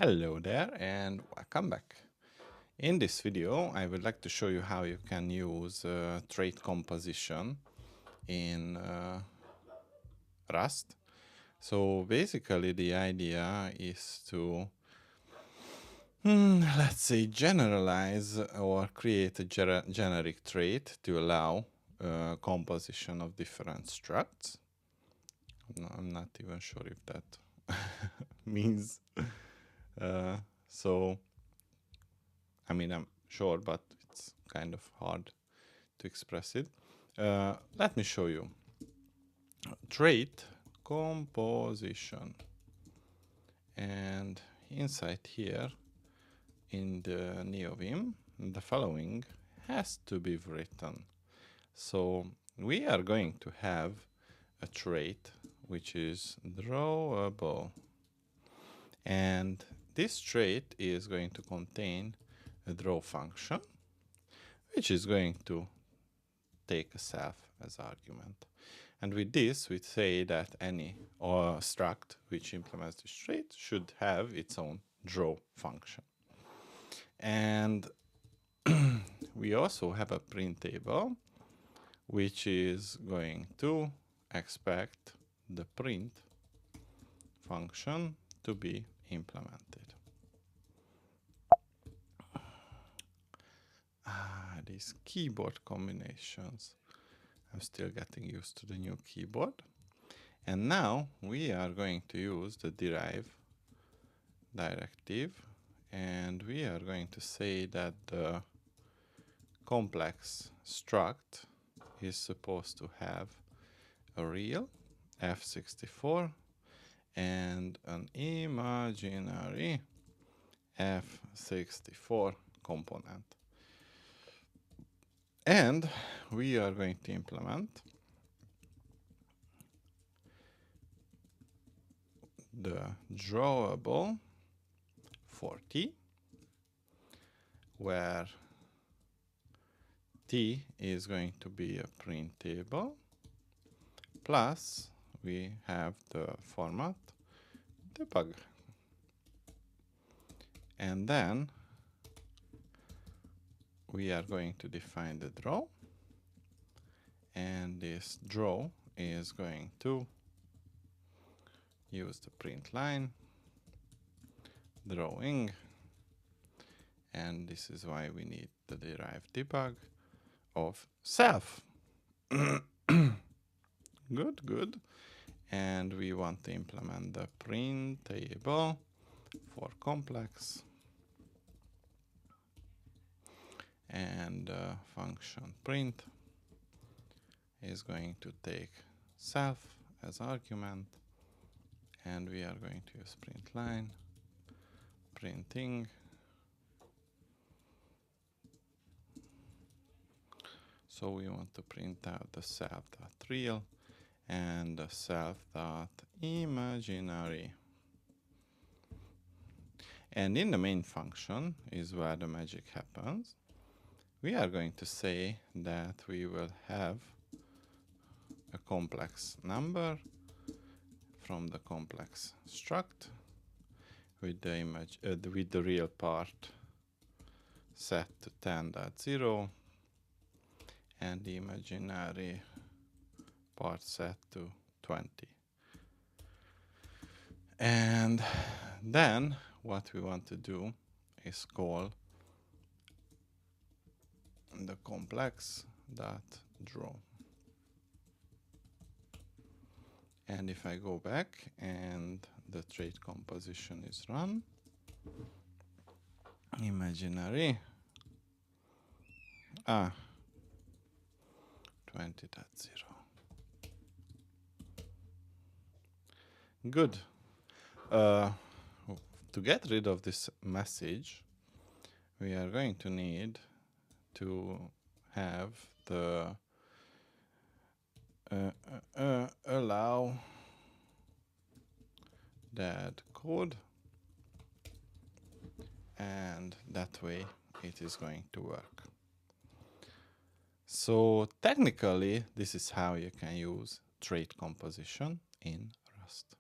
Hello there and welcome back. In this video, I would like to show you how you can use trait composition in Rust. So basically the idea is to, let's say, generalize or create a generic trait to allow composition of different structs. No, I'm not even sure if that means so. I mean, I'm sure, but it's kind of hard to express it. Let me show you. Trait composition. And inside here, in the NeoVim, the following has to be written. So we are going to have a trait which is drawable. And this trait is going to contain a draw function, which is going to take a self as argument. And with this, we say that any struct which implements this trait should have its own draw function. And we also have a printable, which is going to expect the print function to be implemented. These keyboard combinations. I'm still getting used to the new keyboard. And now we are going to use the derive directive, and we are going to say that the complex struct is supposed to have a real f64 and an imaginary f64 component. And we are going to implement the drawable for t, where t is going to be a printable, plus we have the format debug. And then we are going to define the draw, and this draw is going to use the print line, drawing, and this is why we need the derived debug of self. Good. And we want to implement the printable for complex, and function print is going to take self as argument, and we are going to use print line, printing, so we want to print out the self.real and the self.imaginary. And in the main function is where the magic happens. We are going to say that we will have a complex number from the complex struct with the image with the real part set to 10.0 and the imaginary part set to 20. And then what we want to do is call the complex.draw. And if I go back and the trait composition is run, imaginary 20.0. Good. To get rid of this message, we are going to need to have the allow that code, and that way it is going to work. So technically, this is how you can use trait composition in Rust.